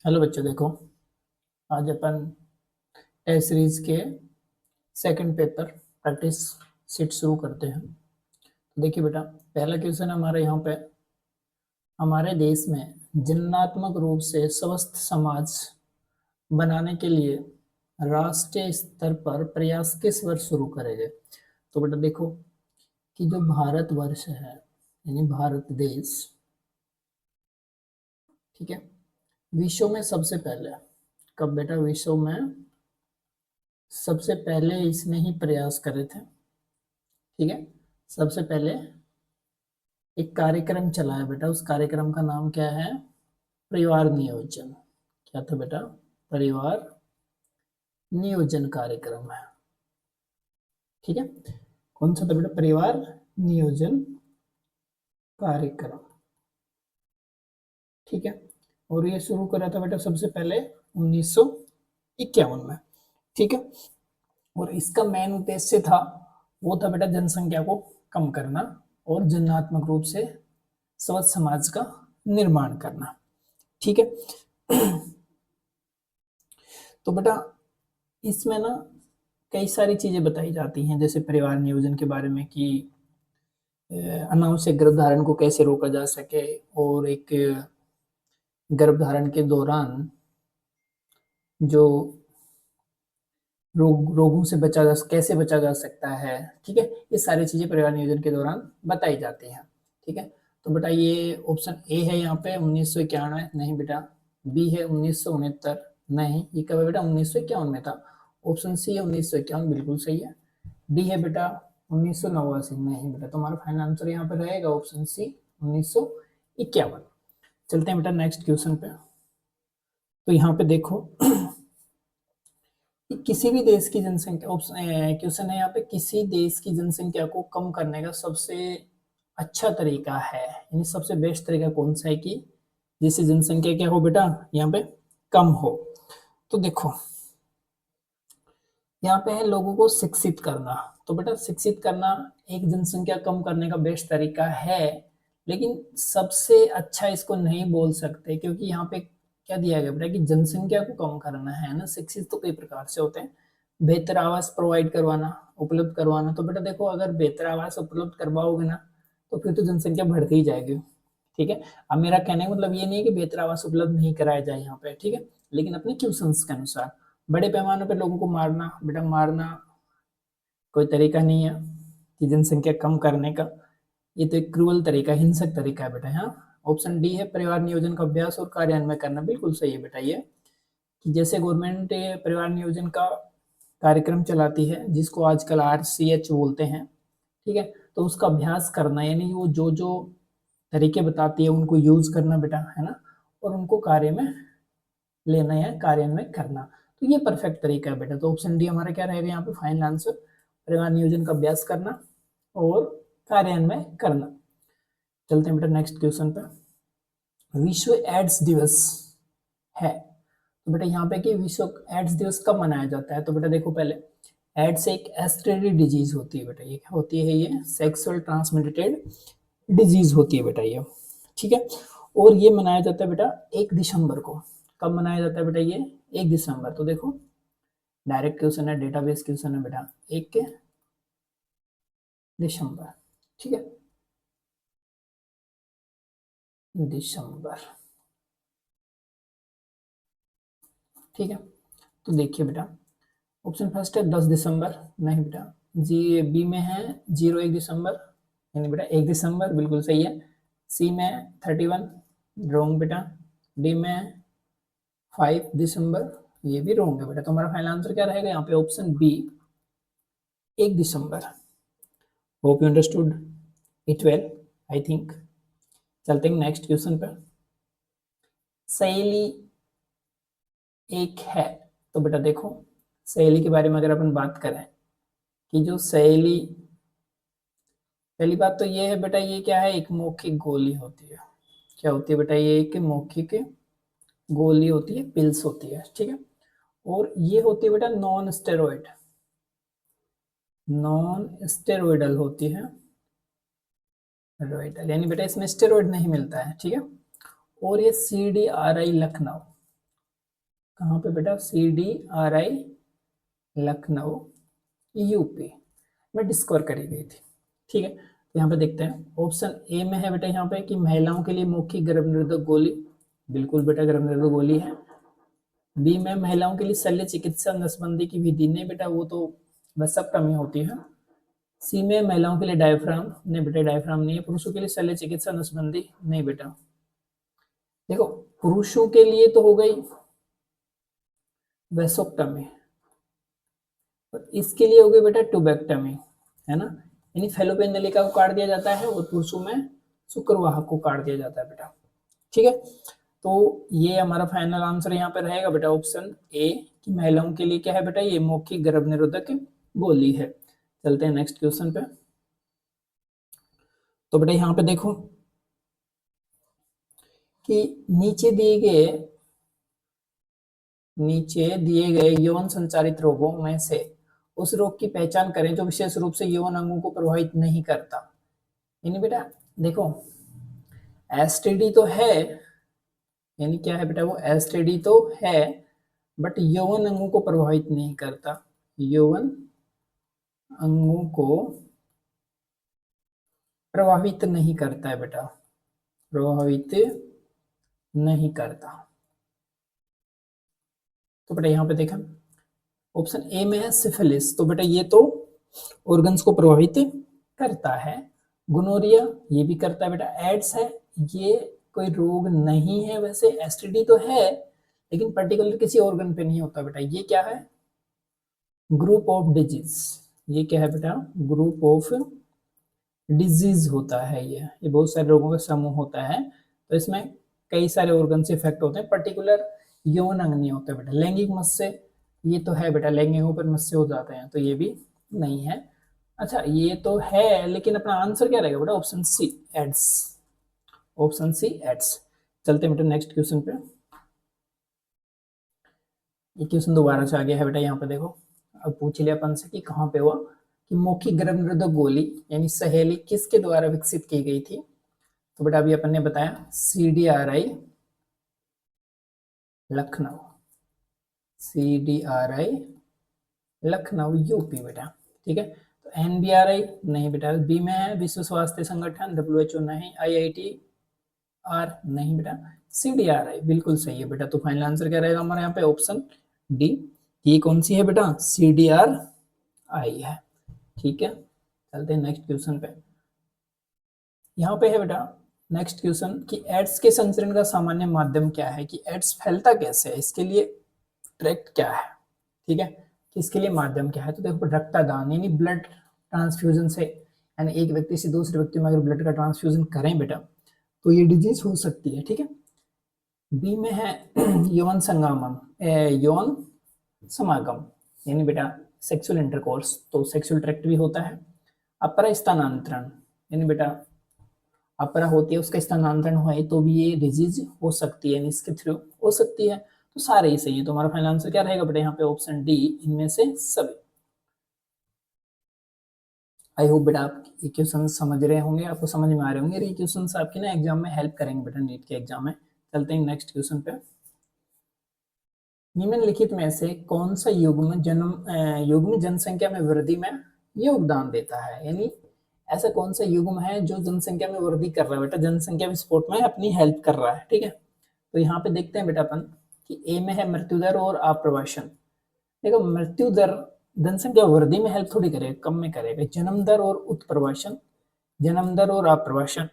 Hello बच्चों, देखो आज अपन टेस्ट सीरीज के सेकंड पेपर प्रैक्टिस सीट शुरू करते हैं। तो देखिए बेटा, पहला क्वेश्चन हमारे यहाँ पे, हमारे देश में जननात्मक रूप से स्वस्थ समाज बनाने के लिए राष्ट्रीय स्तर पर प्रयास किस वर्ष शुरू करे गए। तो बेटा देखो कि जो भारतवर्ष है यानी भारत देश, ठीक है, विश्व में सबसे पहले कब बेटा, विश्व में सबसे पहले इसने ही प्रयास करे थे। ठीक है, सबसे पहले एक कार्यक्रम चला है बेटा, उस कार्यक्रम का नाम क्या है? परिवार नियोजन। क्या था बेटा? परिवार नियोजन कार्यक्रम है। ठीक है, कौन सा था बेटा? परिवार नियोजन कार्यक्रम। ठीक है, और ये शुरू करा था बेटा सबसे पहले 1951 में। ठीक है, और इसका मेन उद्देश्य था, वो था बेटा जनसंख्या को कम करना और जननात्मक रूप से स्वस्थ समाज का निर्माण करना। ठीक है, तो बेटा इसमें ना कई सारी चीजें बताई जाती हैं, जैसे परिवार नियोजन के बारे में कि अनावश्यक गर्भधारण को कैसे रोका जा सके, और एक गर्भधारण के दौरान जो रोगों से कैसे बचा जा सकता है। ठीक है, ये सारी चीजें परिवार नियोजन के दौरान बताई जाती हैं। ठीक है, तो बेटा ये ऑप्शन ए है यहाँ पे 1991, नहीं बेटा। बी है 1969, नहीं। ये कब है बेटा? 1951 में था। ऑप्शन सी है 1951, बिल्कुल सही है। डी है बेटा 1989, नहीं बेटा। तुम्हारा फाइनल आंसर यहाँ पे रहेगा ऑप्शन सी 1951। चलते हैं बेटा नेक्स्ट क्वेश्चन पे। तो यहाँ पे देखो किसी भी देश की जनसंख्या, क्वेश्चन है यहाँ पे, किसी देश की जनसंख्या को कम करने का सबसे अच्छा तरीका है, यानी सबसे बेस्ट तरीका कौन सा है कि जिससे जनसंख्या क्या हो बेटा, यहाँ पे कम हो। तो देखो यहाँ पे है लोगों को शिक्षित करना। तो बेटा शिक्षित करना एक जनसंख्या कम करने का बेस्ट तरीका है, लेकिन सबसे अच्छा इसको नहीं बोल सकते, क्योंकि यहाँ पे क्या दिया गया बेटा कि जनसंख्या को कम करना है ना। शिक्षित तो कई प्रकार से होते हैं। बेहतर आवास प्रोवाइड करवाना, उपलब्ध करवाना। तो बेटा देखो, अगर बेहतर आवास उपलब्ध करवाओगे ना तो फिर तो जनसंख्या बढ़ती ही जाएगी। ठीक है, अब मेरा कहने का मतलब ये नहीं है कि बेहतर आवास उपलब्ध नहीं कराया जाए यहाँ पे, ठीक है, लेकिन अपने क्वेश्चंस के अनुसार। बड़े पैमाने पर लोगों को मारना बेटा, मारना कोई तरीका नहीं है कि जनसंख्या कम करने का। ये तो एक क्रूअल तरीका, हिंसक तरीका है बेटा। हाँ, ऑप्शन डी है परिवार नियोजन का अभ्यास और कार्यान्वयन करना, बिल्कुल सही है बेटा। ये कि जैसे गवर्नमेंट परिवार नियोजन का कार्यक्रम चलाती है, जिसको आजकल RCH बोलते हैं। ठीक है, तो उसका अभ्यास करना, यानी वो जो जो तरीके बताती है उनको यूज करना बेटा, है ना, और उनको कार्य में लेना या कार्यान्वयन करना। तो ये परफेक्ट तरीका है बेटा। तो ऑप्शन डी हमारा क्या रहेगा यहाँ पे फाइनल आंसर? परिवार नियोजन का अभ्यास करना और कार्यान्वयन करना। चलते हैं बेटा नेक्स्ट क्वेश्चन पे। विश्व एड्स दिवस है, तो बेटा यहाँ पे कि विश्व एड्स दिवस कब मनाया जाता है। तो बेटा देखो, पहले एड्स एक एसटीडी डिजीज होती है बेटा। ये क्या होती है? ये सेक्सुअल ट्रांसमिटेड डिजीज होती है बेटा ये। ठीक है, और ये मनाया जाता है बेटा 1 दिसंबर को। कब मनाया जाता है बेटा ये? 1 दिसंबर। तो देखो डायरेक्ट क्वेश्चन है, डेटाबेस क्वेश्चन है बेटा, 1 दिसंबर। ठीक है, दिसंबर। ठीक है, तो देखिए बेटा, ऑप्शन फर्स्ट है 10 दिसंबर, नहीं बेटा। जी, बी में है 1 दिसंबर, यानी बेटा 1 दिसंबर, बिल्कुल सही है। सी में 31, रॉन्ग बेटा। डी में 5 दिसंबर, ये भी रॉन्ग है बेटा। तो हमारा फाइनल आंसर क्या रहेगा यहाँ पे? ऑप्शन बी 1 दिसंबर। Hope you understood it well, I think. चलते हैं नेक्स्ट क्वेश्चन पर। सहेली एक है, तो बेटा देखो सहेली के बारे में अगर अपन बात करें कि जो सहेली, पहली बात तो ये है बेटा, ये क्या है? एक मौखिक गोली होती है। क्या होती है बेटा? ये एक मौखिक गोली होती है, पिल्स होती है। ठीक है, और ये होती है बेटा नॉन स्टेरॉइड, नॉन स्टेरॉइडल होती है। रोइडल यानी बेटा इसमें स्टेरॉइड नहीं मिलता है। ठीक है, और ये CDRI लखनऊ, कहाँ पे बेटा, CDRI लखनऊ यूपी में डिस्कवर करी गई थी। ठीक है, तो यहाँ पे देखते हैं ऑप्शन ए में है बेटा यहाँ पे कि महिलाओं के लिए मौखिक गर्भनिरोधक गोली, बिल्कुल बेटा गर्भनिरोधक गोली है। बी में महिलाओं के लिए शल्य चिकित्सा नसबंदी की विधि, नहीं बेटा वो तो वसक्टमी होती है। सी में महिलाओं के लिए डायफ्राम, नहीं बेटा डायफ्राम नहीं है। पुरुषों के लिए शल्य चिकित्सा नसबंदी, नहीं बेटा। देखो पुरुषों के लिए तो हो गई वेसोक्टमी, और इसके लिए हो गई बेटा ट्यूबेक्टमी, है ना, यानी फैलोपियन नलिका को काट दिया जाता है और पुरुषों में शुक्रवाहक को काट दिया जाता है बेटा। ठीक है, तो ये हमारा फाइनल आंसर यहाँ पे रहेगा बेटा ऑप्शन ए कि महिलाओं के लिए क्या है बेटा, ये मौखिक गर्भ निरोधक गोली है। चलते हैं नेक्स्ट क्वेश्चन पे। तो बेटा यहाँ पे देखो कि नीचे दिए गए यौन संचारित रोगों में से उस रोग की पहचान करें जो विशेष रूप से यौन अंगों को प्रभावित नहीं करता। यानी बेटा देखो एसटीडी तो है, यानी क्या है बेटा, वो एसटीडी तो है बट यौन अंगों को प्रभावित नहीं करता, यौन अंगों को प्रभावित नहीं करता है बेटा, प्रभावित नहीं करता। तो बेटा यहाँ पे देखा ऑप्शन ए में है सिफिलिस, तो बेटा ये तो ऑर्गन्स को प्रभावित करता है। गोनोरिया ये भी करता है बेटा। एड्स है, ये कोई रोग नहीं है, वैसे एसटीडी तो है लेकिन पर्टिकुलर किसी ऑर्गन पे नहीं होता बेटा। ये क्या है, ग्रुप ऑफ डिजीज, ये क्या है बेटा, ग्रुप ऑफ डिजीज होता है। ये बहुत सारे रोगों का समूह होता है, तो इसमें कई सारे ऑर्गन से इफेक्ट होते हैं, पर्टिकुलर यौन अंग नहीं होते बेटा। लैंगिक मत्स्य ये तो है बेटा, लैंगिकों पर मत्स्य हो जाते हैं, तो ये भी नहीं है। अच्छा ये तो है लेकिन अपना आंसर क्या रहेगा बेटा, option C AIDS, option C AIDS. चलते हैं बेटा नेक्स्ट क्वेश्चन पे। ये क्वेश्चन दोबारा से आ गया है बेटा, यहाँ पे देखो अब पूछ लिया अपन से कि कहाँ पे हुआ कि मौखिक गर्भ निरोधक गोली यानी सहेली किसके द्वारा विकसित की गई थी। तो बेटा अभी अपन ने बताया CDRI Lucknow, CDRI Lucknow UP बेटा। ठीक है, तो NBRI नहीं बेटा, बी में है विश्व स्वास्थ्य संगठन WHO नहीं, IITR नहीं बेटा, CDRI बिल्कुल सही है बेटा। तो फाइनल आंसर क्या रहेगा हमारे यहाँ पे, ऑप्शन डी। ये कौन सी है बेटा, CDRI है। ठीक है, चलते हैं नेक्स्ट क्वेश्चन पे। यहाँ पे है बेटा नेक्स्ट क्वेश्चन कि एड्स के संचरण का सामान्य माध्यम क्या है, कि एड्स फैलता कैसे है, इसके लिए ट्रैक्ट क्या है। ठीक है, कि इसके लिए माध्यम क्या है। तो देखो रक्तदान यानी ब्लड ट्रांसफ्यूजन से, यानी एक व्यक्ति से दूसरे व्यक्ति में अगर ब्लड का ट्रांसफ्यूजन करें बेटा तो ये डिजीज हो सकती है। ठीक है, बी में है यौन संगमन, यौन समागम यानी बेटा सेक्सुअल इंटरकोर्स, तो सेक्सुअल ट्रैक्ट भी होता है। अपरा स्थानांतरण यानी बेटा अपरा होती है उसका स्थानांतरण हो तो भी ये डिजीज हो सकती है, इसके थ्रू हो सकती है। तो सारे ही सही है, तो हमारा फाइनल आंसर क्या रहेगा बेटा यहाँ पे, ऑप्शन डी इनमें से सभी। आई होप बेटा आप ये क्वेश्चन समझ रहे होंगे, आपको समझ में आ रहे होंगे, ये क्वेश्चन आपके ना एग्जाम में हेल्प करेंगे बेटा, नीट के एग्जाम में। चलते हैं नेक्स्ट क्वेश्चन पे। निम्नलिखित में से कौन सा युग्म जनसंख्या में वृद्धि में योगदान देता है, यानी ऐसा कौन सा युग्म है जो जनसंख्या में वृद्धि कर रहा है बेटा, जनसंख्या विस्फोट में अपनी हेल्प कर रहा है। ठीक है, तो यहाँ पे देखते हैं बेटा अपन कि ए में है मृत्यु दर और आप्रवासन। देखो मृत्यु दर जनसंख्या वृद्धि में हेल्प थोड़ी करेगा, कम में करेगा। जन्म दर और उत्प्रवासन, जन्म दर और आप्रवासन।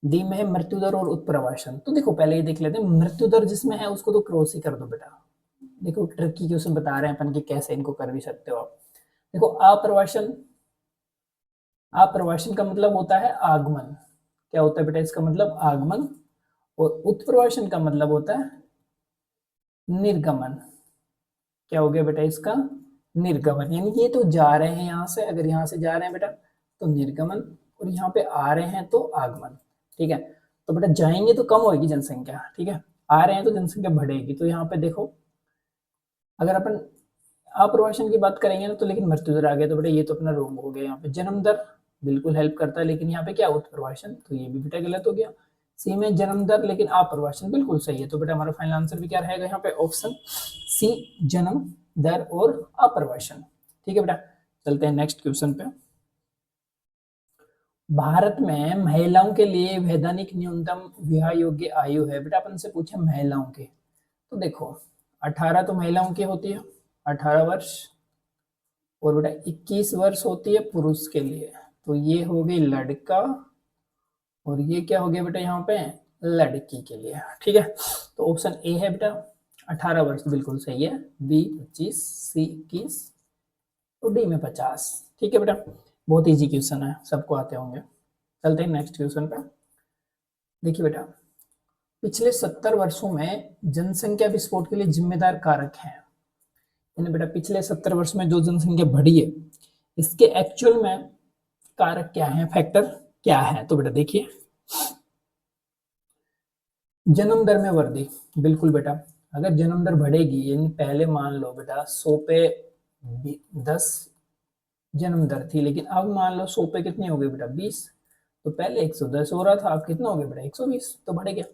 डी में है मृत्यु दर और उत्प्रवासन। तो देखो पहले ये देख लेते हैं, मृत्यु दर जिसमें है उसको तो क्रॉस ही कर दो बेटा। देखो ट्रिकी क्वेश्चन बता रहे हैं अपन कि कैसे इनको कर भी सकते हो आप। देखो आप्रवासन, आप्रवासन का मतलब होता है आगमन, क्या होता है बेटा इसका मतलब आगमन, और उत्प्रवासन का मतलब होता है निर्गमन। क्या हो गया बेटा इसका, निर्गमन, यानी ये तो जा रहे हैं यहाँ से, अगर यहाँ से जा रहे हैं बेटा तो निर्गमन, और यहाँ पे आ रहे हैं तो आगमन। ठीक है, तो बेटा जाएंगे तो कम होगी जनसंख्या, ठीक है, आ रहे हैं तो जनसंख्या बढ़ेगी। तो यहाँ पे देखो अगर अपन आप्रवासन की बात करेंगे ना तो लेकिन मृत्यु दर आ गया, तो बेटा ये तो अपना रोग हो गया। यहाँ पे जन्म दर बिल्कुल हेल्प करता है, लेकिन यहाँ पे क्या उत्प्रवासन, तो ये भी बेटा गलत हो गया। सी में जन्म दर लेकिन अप्रवासन, बिल्कुल सही है। तो बेटा हमारा फाइनल आंसर भी क्या रहेगा यहाँ पे, ऑप्शन सी, जन्म दर और अप्रवासन। ठीक है बेटा, चलते हैं नेक्स्ट क्वेश्चन पे। भारत में महिलाओं के लिए वैधानिक न्यूनतम विवाह योग्य आयु है, बेटा अपन से पूछे महिलाओं के, तो देखो 18 तो महिलाओं की होती है, 18 वर्ष, और बेटा 21 वर्ष होती है पुरुष के लिए, तो ये हो गई लड़का, और ये क्या हो गया बेटा यहाँ पे, लड़की के लिए। ठीक है, तो ऑप्शन ए है बेटा 18 वर्ष, बिल्कुल सही है। बी 25, सी 21 और डी में 50। ठीक है बेटा, बहुत इजी क्वेश्चन है, सबको आते होंगे। चलते हैं नेक्स्ट क्वेश्चन पे। देखिए बेटा, पिछले 70 वर्षों में जनसंख्या विस्फोट के लिए जिम्मेदार कारक है, यानी बेटा पिछले 70 वर्ष में जो जनसंख्या बढ़ी है, इसके एक्चुअल में कारक क्या है, फैक्टर क्या है, तो बेटा देखिए, जन्म दर में वृद्धि, बिल्कुल बेटा, अगर जन्म दर बढ़ेगी, यानी पहले मान लो बेटा 100 पे 10 जन्म दर थी, लेकिन अब मान लो 100 पे कितनी हो गई बेटा 20, तो पहले 110 हो रहा था, अब कितना हो गया बेटा 120, तो बढ़ गया।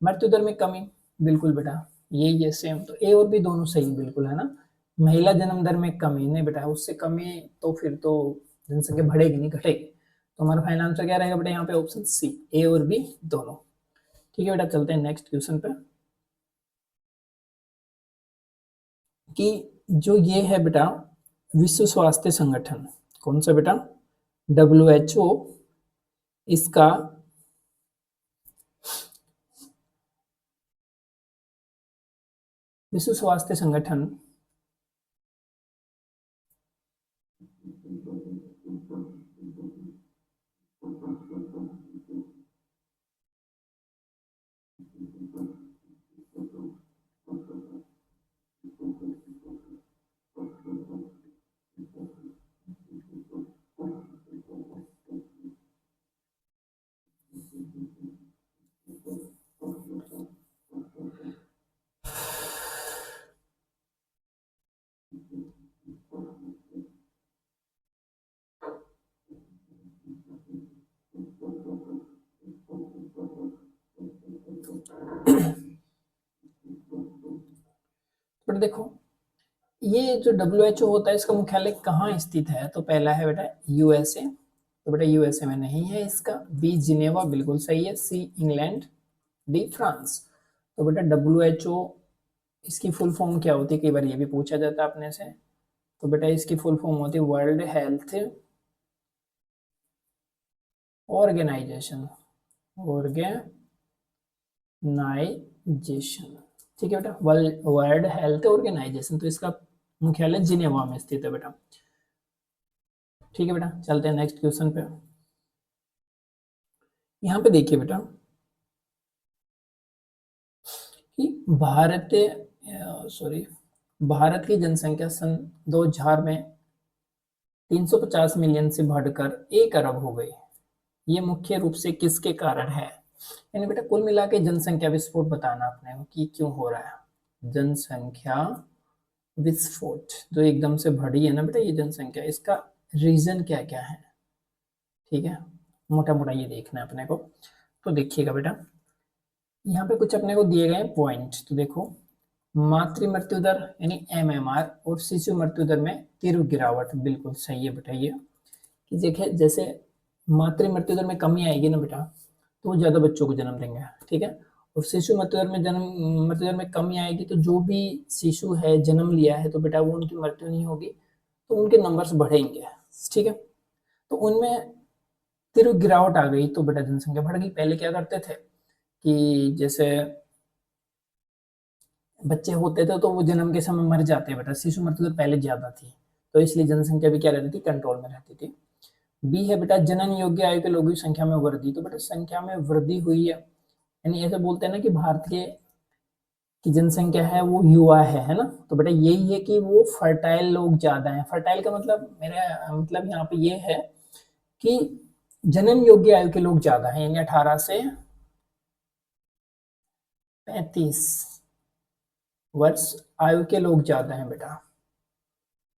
मृत्यु दर में कमी, बिल्कुल बेटा, ये सेम, तो ए और बी दोनों सही बिल्कुल है ना। महिला जन्म दर में कमी नहीं बेटा, उससे कमी तो फिर तो जनसंख्या बढ़ेगी नहीं घटेगी, तो हमारा फाइनल आंसर क्या रहेगा बेटा यहाँ पे, ऑप्शन सी, ए और बी दोनों। ठीक है बेटा, चलते हैं नेक्स्ट क्वेश्चन पे, कि जो ये है बेटा विश्व स्वास्थ्य संगठन, कौन सा बेटा, WHO, इसका विश्व स्वास्थ्य संगठन पर देखो, ये जो WHO होता है, इसका मुख्यालय कहाँ स्थित है, तो पहला है बेटा USA, तो बेटा USA में नहीं है इसका। बी जिनेवा, बिल्कुल सही है। C England, D France. तो बेटा WHO, इसकी फुल फॉर्म क्या होती है, कई बार ये भी पूछा जाता है अपने से, तो बेटा इसकी फुल फॉर्म होती है वर्ल्ड हेल्थ ऑर्गेनाइजेशन, ऑर्गेनाइजेशन। ठीक है बेटा, वर्ल्ड हेल्थ ऑर्गेनाइजेशन, तो इसका मुख्यालय जिनेवा में स्थित है बेटा। ठीक है बेटा, चलते हैं नेक्स्ट क्वेश्चन पे। यहाँ पे देखिए बेटा कि भारत की जनसंख्या सन 2000 में 350 मिलियन से बढ़कर 1 अरब हो गई, ये मुख्य रूप से किसके कारण है, यानी बेटा कुल मिला के जनसंख्या विस्फोट बताना अपने को कि क्यों हो रहा है, जनसंख्या विस्फोट जो एकदम से बढ़ी है ना बेटा ये जनसंख्या, इसका रीजन क्या क्या है। ठीक है, मोटा मोटा ये देखना है अपने को, तो देखिएगा बेटा यहाँ पे कुछ अपने को दिए गए पॉइंट, तो देखो मातृ मृत्यु दर यानी MMR और शिशु मृत्यु दर में तीव्र गिरावट, बिल्कुल सही है बेटा ये, कि देखिए जैसे मातृ मृत्यु दर में कमी आएगी ना बेटा, तो वो ज्यादा बच्चों को जन्म देंगे। ठीक है, और शिशु मृत्यु दर में मृत्यु दर में कमी आएगी, तो जो भी शिशु है जन्म लिया है, तो बेटा वो उनकी मृत्यु नहीं होगी, तो उनके नंबर्स बढ़ेंगे। ठीक है, तो उनमें तीव्र गिरावट आ गई, तो बेटा जनसंख्या बढ़ गई। पहले क्या करते थे कि जैसे बच्चे होते थे तो वो जन्म के समय मर जाते बेटा, शिशु मृत्यु दर पहले ज्यादा थी, तो इसलिए जनसंख्या भी क्या रहती थी, कंट्रोल में रहती थी। बी है बेटा जनन योग्य आयु के लोगों की संख्या में वृद्धि, तो बेटा संख्या में वृद्धि हुई है, यानी ऐसे बोलते हैं ना कि भारत के की जनसंख्या है वो युवा है ना, तो बेटा यही है कि वो फर्टाइल लोग ज्यादा हैं। फर्टाइल का मतलब मेरा मतलब यहाँ पे ये है कि जनन योग्य आयु के लोग ज्यादा हैं, यानी 18 से 35 वर्ष आयु के लोग ज्यादा हैं बेटा,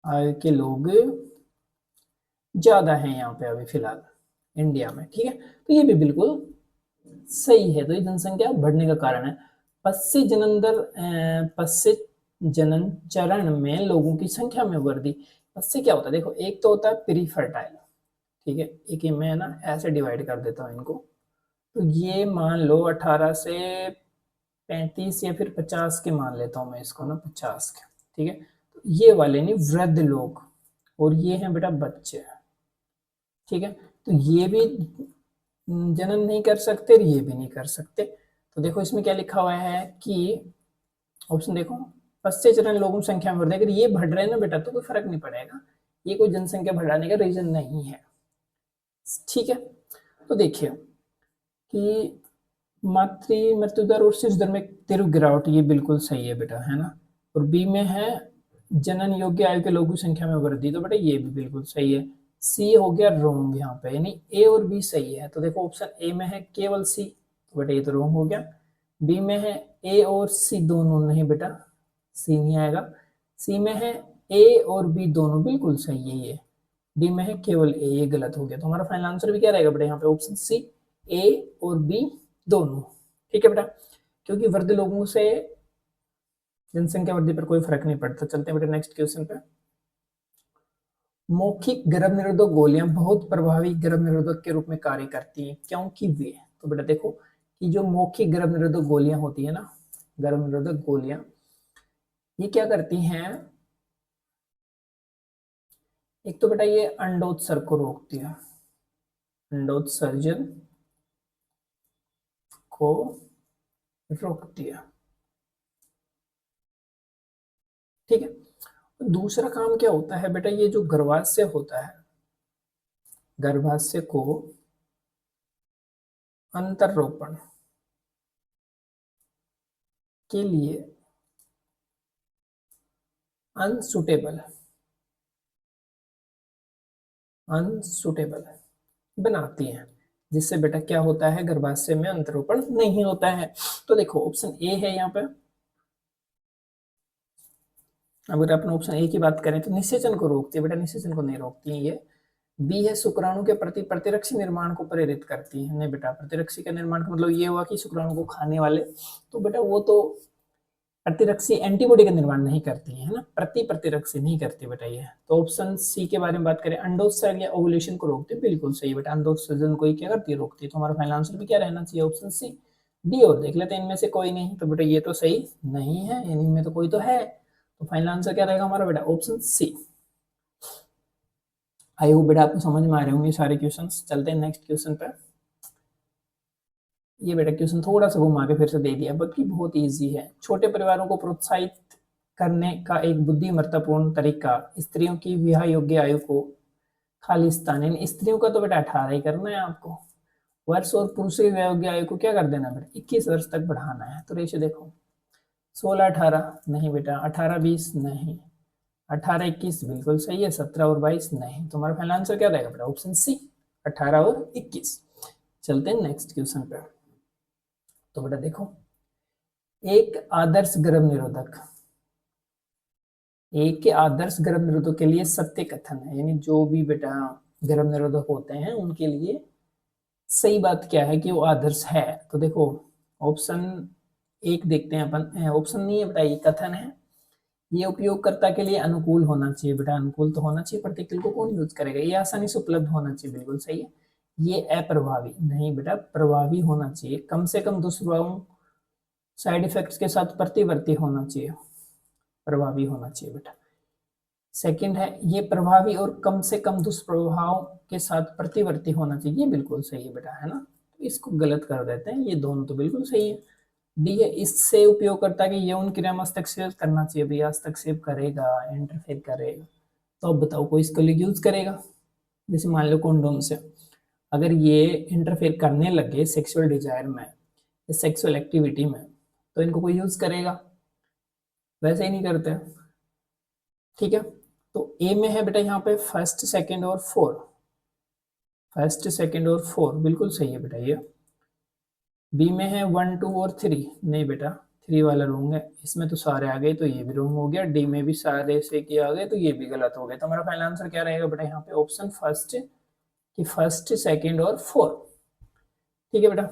आयु के लोग ज्यादा हैं यहाँ पे अभी फिलहाल इंडिया में। ठीक है, तो ये भी बिल्कुल सही है, तो ये जनसंख्या बढ़ने का कारण है। पश्य जनन चरण में लोगों की संख्या में वृद्धि। पश्य क्या होता है, देखो एक तो होता है प्री फर्टाइल, ठीक है, एक ही मैं ना ऐसे डिवाइड कर देता हूँ इनको। तो ये मान लो 18 से 35 या फिर 50 के मान लेता हूँ मैं इसको ना, 50 के, ठीक है। तो ये वाले नहीं वृद्ध लोग, और ये हैं बेटा बच्चे, ठीक है। तो ये भी जनन नहीं कर सकते और ये भी नहीं कर सकते। तो देखो इसमें क्या लिखा हुआ है कि ऑप्शन देखो, 25 चरण लोगों की संख्या में वृद्धि, अगर ये बढ़ रहे हैं ना बेटा तो कोई फर्क नहीं पड़ेगा, ये कोई जनसंख्या बढ़ाने का रीजन नहीं है, ठीक है। तो देखिए कि मातृ मृत्यु दर और शिशु दर में तीव्र गिरावट, ये बिल्कुल सही है बेटा, है ना। और बी में है जनन योग्य आयु के लोगों की संख्या में वृद्धि, तो बेटा ये भी बिल्कुल सही है। सी हो गया रोंग यहाँ पे, यानी ए और बी सही है। तो देखो ऑप्शन ए में है केवल सी, तो बेटा ये तो रोंग हो गया। बी में है ए और सी दोनों, नहीं बेटा सी नहीं आएगा। सी में है ए और बी दोनों, बिल्कुल सही है ये। डी में है केवल ए, ये गलत हो गया। तो हमारा फाइनल आंसर भी क्या रहेगा बेटा यहाँ पे, ऑप्शन सी, ए और बी दोनों, ठीक है बेटा। क्योंकि वृद्ध लोगों से जनसंख्या वृद्धि पर कोई फर्क नहीं पड़ता। चलते हैं बेटा नेक्स्ट क्वेश्चन पे। मौखिक गर्भ निरोधक गोलियां बहुत प्रभावी गर्भ निरोधक के रूप में कार्य करती हैं, क्योंकि वे, तो बेटा देखो कि जो मौखिक गर्भ निरोधक गोलियां होती है ना, गर्भ निरोधक गोलियां, ये क्या करती हैं, एक तो बेटा ये अंडोत्सर्ग को रोकती है, अंडोत्सर्जन को रोकती है, ठीक है। दूसरा काम क्या होता है बेटा, ये जो गर्भाशय होता है, गर्भाशय को अंतरोपण के लिए अनसुटेबल अनसुटेबल बनाती हैं, जिससे बेटा क्या होता है, गर्भाशय में अंतरोपण नहीं होता है। तो देखो ऑप्शन ए है यहाँ पे। अगर अपन ऑप्शन ए की बात करें तो निषेचन को रोकती है, बेटा निषेचन को नहीं रोकती है ये। बी है शुक्राणु के प्रति प्रतिरक्षी निर्माण को प्रेरित करती है, नहीं बेटा प्रतिरक्षी का निर्माण का मतलब ये हुआ कि शुक्राणु को खाने वाले, तो बेटा वो तो प्रतिरक्षी एंटीबॉडी का निर्माण नहीं करती है ना, प्रतिरक्षी नहीं करती बेटा ये। तो ऑप्शन सी के बारे में बात करें, अंडोत्सर्ग या ओवुलेशन को रोकती है, बिल्कुल सही बेटा, अंडोत्सर्जन को ही क्या करती है, रोकती है। तो हमारा फाइनल आंसर भी क्या रहना चाहिए, ऑप्शन सी। डी और देख लेते हैं इनमें से कोई नहीं, तो बेटा ये तो सही नहीं है, यानी इनमें तो कोई तो है। तो फाइनल आंसर क्या रहेगा हमारा बेटा, ऑप्शन सी। आई होप बेटा आपको समझ में आ रहे होंगे सारे क्वेश्चंस। चलते हैं नेक्स्ट क्वेश्चन पे। ये बेटा क्वेश्चन थोड़ा सा घुमा के फिर से दे दिया, बल्कि बहुत इजी है। छोटे परिवारों को प्रोत्साहित करने का एक बुद्धिमत्तापूर्ण तरीका स्त्रियों की विवाह योग्य आयु को खालिस्तान, यानी स्त्रियों का तो बेटा 18 ही करना है आपको वर्ष, और पुरुषों की विवाह योग्य आयु को क्या कर देना बेटा, 21 वर्ष तक बढ़ाना है। तो रेशियो देखो 16-18 नहीं बेटा, 18-20 नहीं, 18-21 बिल्कुल सही है, 17 और 22 नहीं। तुम्हारा फाइनल आंसर क्या रहेगा बेटा, ऑप्शन सी, 18 और 21। चलते हैं नेक्स्ट क्वेश्चन पे। तो बेटा देखो, एक आदर्श गर्भ निरोधक, एक आदर्श गर्भ निरोधक के लिए सत्य कथन है, यानी जो भी बेटा गर्भ निरोधक होते हैं उनके लिए सही बात क्या है कि वो आदर्श है। तो देखो ऑप्शन एक देखते हैं अपन, ऑप्शन नहीं है बेटा, ये कथन है, ये उपयोगकर्ता के लिए अनुकूल होना चाहिए बेटा, अनुकूल तो होना चाहिए, प्रतिकूल को कौन यूज करेगा, ये आसानी से उपलब्ध होना चाहिए, बिल्कुल सही है। ये अप्रभावी नहीं बेटा, प्रभावी होना चाहिए, कम से कम दुष्प्रभावों साइड इफेक्ट्स के साथ प्रतिवर्ती होना चाहिए, प्रभावी होना चाहिए बेटा। सेकंड है ये प्रभावी और कम से कम दुष्प्रभाव के साथ प्रतिवर्ती होना चाहिए, ये बिल्कुल सही है बेटा, है ना। तो इसको गलत कर देते हैं, ये दोनों तो बिल्कुल सही है। डी है इससे उपयोगकर्ता की यौन क्रिया में हस्तक्षेप करना चाहिए, भैया हस्तक्षेप करेगा, इंटरफेयर करेगा, तो अब बताओ कोई इसको यूज करेगा। जैसे मान लो कॉन्डोम से अगर ये इंटरफेयर करने लगे सेक्सुअल डिजायर में, सेक्सुअल एक्टिविटी में, तो इनको कोई यूज करेगा, वैसे ही नहीं करते, ठीक है। तो ए में है बेटा यहाँ पे फर्स्ट सेकंड और फोर, फर्स्ट सेकंड और फोर बिल्कुल सही है बेटा ये। बी में है 1 2 और 3, नहीं बेटा 3 वाला रॉन्ग है, इसमें तो सारे आ गए तो ये भी रॉन्ग हो गया। डी में भी सारे से के आ गए तो ये भी गलत हो गया। तो हमारा फाइनल आंसर क्या रहेगा बेटा यहाँ पे, ऑप्शन फर्स्ट, कि फर्स्ट सेकंड और फोर, ठीक है बेटा।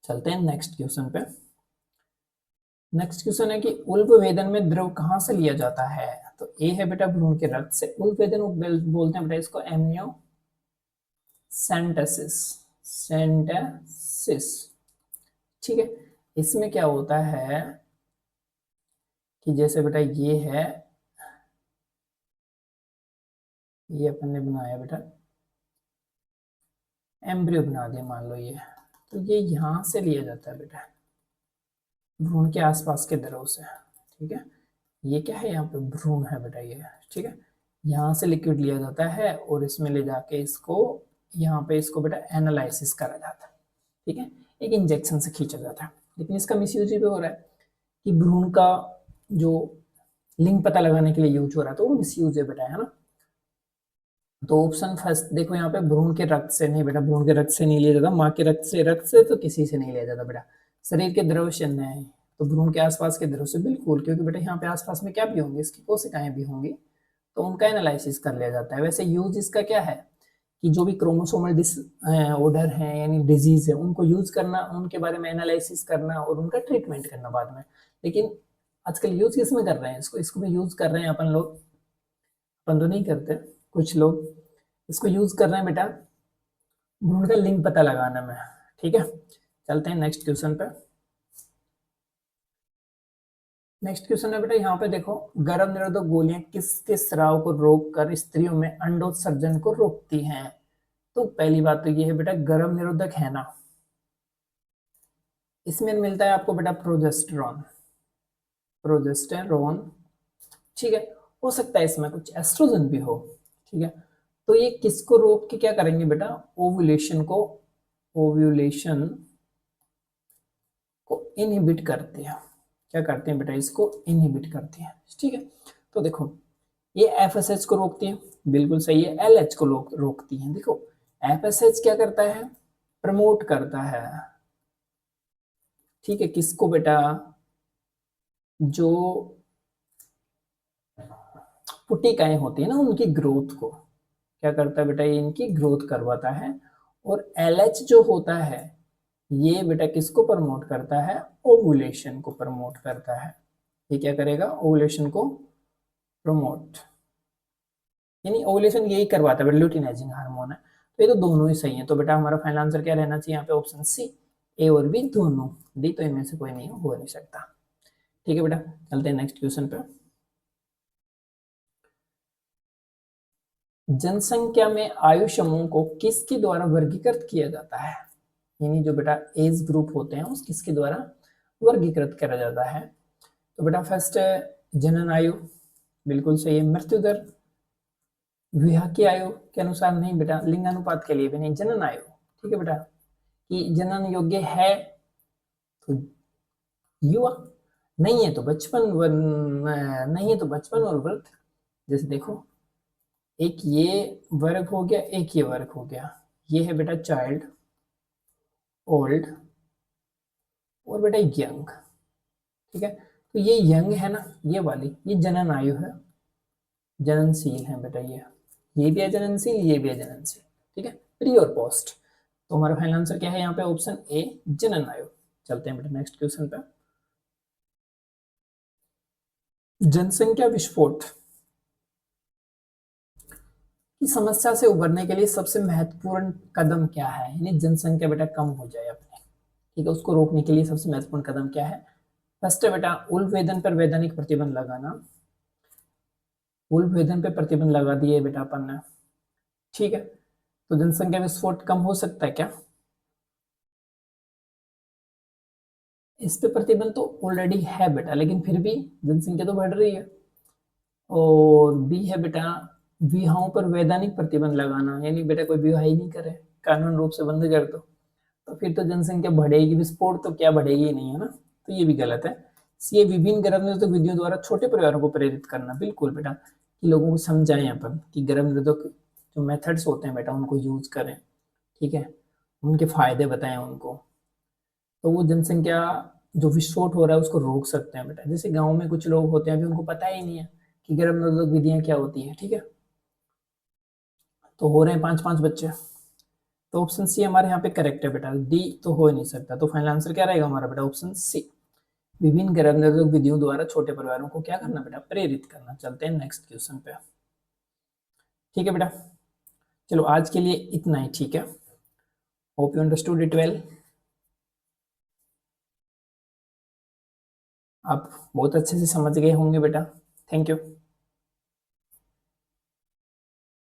चलते हैं नेक्स्ट क्वेश्चन पे। नेक्स्ट क्वेश्चन है कि उल्बवेदन में द्रव कहाँ से लिया जाता है? तो ए है बेटा भ्रूण के रक्त से। उल्बवेदन बोलते हैं बेटा इसको एमनियोसेंटेसिस, सेंटेसिस। ठीक है, इसमें क्या होता है कि जैसे बेटा ये है, ये अपन ने बनाया बेटा, एम्ब्रियो बना दिया मान लो ये, तो ये यहाँ से लिया जाता है बेटा भ्रूण के आसपास के द्रव से। ठीक है, ये क्या है, यहाँ पे भ्रूण है बेटा ये। ठीक है, यहाँ से लिक्विड लिया जाता है और इसमें ले जाके इसको यहाँ पे इसको बेटा एनालिसिस करा जाता है। ठीक है, एक इंजेक्शन से खींचा जाता है। लेकिन इसका मिसयूज भी हो रहा है कि भ्रूण का जो लिंक पता लगाने के लिए यूज हो रहा है, तो वो मिसयूज है बेटा, है ना। तो ऑप्शन फर्स्ट देखो यहाँ पे, भ्रूण के रक्त से नहीं बेटा, भ्रूण के रक्त से नहीं लिया जाता, माँ के रक्त से तो किसी से नहीं लिया जाता बेटा। शरीर के द्रव से नहीं, तो भ्रूण के आसपास के द्रव से बिल्कुल, क्योंकि बेटा यहाँ पे आसपास में क्या भी होंगे, इसकी कोशिकाएं भी होंगी, तो उनका एनालिसिस कर लिया जाता है। वैसे यूज इसका क्या है कि जो भी क्रोमोसोमल डिसऑर्डर है यानी डिजीज है, उनको यूज करना, उनके बारे में एनालिसिस करना और उनका ट्रीटमेंट करना बाद में। लेकिन आजकल यूज किस में कर रहे हैं इसको भी यूज कर रहे हैं अपन लोग, अपन तो नहीं करते, कुछ लोग इसको यूज कर रहे हैं बेटा भ्रूण का लिंक पता लगाने में। ठीक है, चलते हैं नेक्स्ट क्वेश्चन पे। नेक्स्ट क्वेश्चन है बेटा, यहाँ पे देखो, गर्भ निरोधक गोलियां किसके स्राव को रोककर स्त्रियों में अंडोत्सर्जन को रोकती हैं? तो पहली बात तो ये है बेटा, गर्भ निरोधक है ना, इसमें मिलता है आपको बेटा प्रोजेस्टेरॉन, प्रोजेस्टेरॉन। ठीक है, हो सकता है इसमें कुछ एस्ट्रोजन भी हो। ठीक है, तो ये किसको रोक के क्या करेंगे बेटा, ओव्यूलेशन को, ओव्यूलेशन को इनहिबिट करते हैं। क्या करते हैं बेटा, इसको इनहिबिट करते हैं। ठीक है, तो देखो ये एफएसएच को रोकती है, बिल्कुल सही है, एलएच को रोकती है। देखो एफएसएच क्या करता है, प्रमोट करता है। ठीक है, किसको बेटा, जो पुटिकाएं होती है ना उनकी ग्रोथ को, क्या करता है बेटा, ये इनकी ग्रोथ करवाता है। और एलएच जो होता है ये बेटा किसको प्रमोट करता है, ओवुलेशन को प्रमोट करता है। ये क्या करेगा, ओवुलेशन को प्रमोट, यानी ओवुलेशन यही करवाता है, ल्यूटिनाइजिंग हार्मोन है। तो ये तो दोनों ही सही है, तो बेटा हमारा फाइनल आंसर क्या रहना चाहिए यहाँ पे, ऑप्शन सी, ए और बी दोनों। डी तो इनमें से कोई नहीं हो नहीं सकता। ठीक है बेटा, चलते हैं नेक्स्ट क्वेश्चन पे। जनसंख्या में आयु समूह को किसके द्वारा वर्गीकृत किया जाता है? यानी जो बेटा एज ग्रुप होते हैं उस किसके द्वारा वर्गीकृत करा जाता है? तो बेटा फर्स्ट जनन आयु, बिल्कुल सही है। मृत्यु दर, विवाह की आयु के अनुसार नहीं बेटा, लिंगानुपात के लिए भी नहीं, जनन आयु। ठीक है बेटा, कि जनन योग्य है तो युवा, नहीं है तो बचपन, नहीं है तो बचपन और वृद्ध। जैसे देखो एक ये वर्ग हो गया, एक ये वर्ग हो गया, ये है बेटा चाइल्ड, ओल्ड और बेटा यंग। ठीक है, तो ये यंग है ना, ये वाली ये जनन आयु है, जननशील है बेटा, ये भी है जननशील, ये भी है जननशील। ठीक है, प्री और पोस्ट। तो हमारा फाइनल आंसर क्या है यहाँ पे, ऑप्शन ए, जनन आयु। चलते हैं बेटा नेक्स्ट क्वेश्चन पे। जनसंख्या विस्फोट की समस्या से उबरने के लिए सबसे महत्वपूर्ण कदम क्या है? यानी जनसंख्या बेटा कम हो जाए अपने, ठीक है, उसको रोकने के लिए सबसे महत्वपूर्ण कदम क्या है? फर्स्ट है बेटा उल्बवेदन पर वैधानिक प्रतिबंध लगाना। उल्बवेदन पे प्रतिबंध लगा दिए बेटा अपन ने। ठीक है, तो जनसंख्या विस्फोट कम हो सकता है क्या? इस पे प्रतिबंध तो ऑलरेडी है बेटा, लेकिन फिर भी जनसंख्या तो बढ़ रही है। और बी है बेटा विवाहों पर वैधानिक प्रतिबंध लगाना, यानी बेटा कोई विवाह ही नहीं करे, कानून रूप से बंद कर दो, तो फिर तो जनसंख्या बढ़ेगी, विस्फोट तो क्या बढ़ेगी नहीं, है ना। तो ये भी गलत है। ये विभिन्न गर्भ निरोधक विधियों द्वारा छोटे परिवारों को प्रेरित करना, बिल्कुल बेटा, कि लोगों को समझाएं अपन कि गर्भ निरोधक जो मेथड्स होते हैं बेटा उनको यूज करें। ठीक है, उनके फायदे बताएं उनको, तो वो जनसंख्या जो विस्फोट हो रहा है उसको रोक सकते हैं बेटा। जैसे गांव में कुछ लोग होते हैं अभी उनको पता ही नहीं है कि गर्भ निरोधक विधियां क्या होती है। ठीक है, तो हो रहे हैं 5-5 बच्चे, तो ऑप्शन सी हमारे यहाँ पे करेक्ट है बेटा, डी तो हो ही नहीं सकता। तो फाइनल आंसर क्या रहेगा हमारा बेटा, ऑप्शन सी। विभिन्न गर्भनिरोधक विधियों द्वारा छोटे परिवारों को क्या करना बेटा, प्रेरित करना। चलते हैं नेक्स्ट क्वेश्चन पे। ठीक है बेटा, चलो आज के लिए इतना ही, ठीक है। Hope you understood it well. आप बहुत अच्छे से समझ गए होंगे बेटा। Thank you.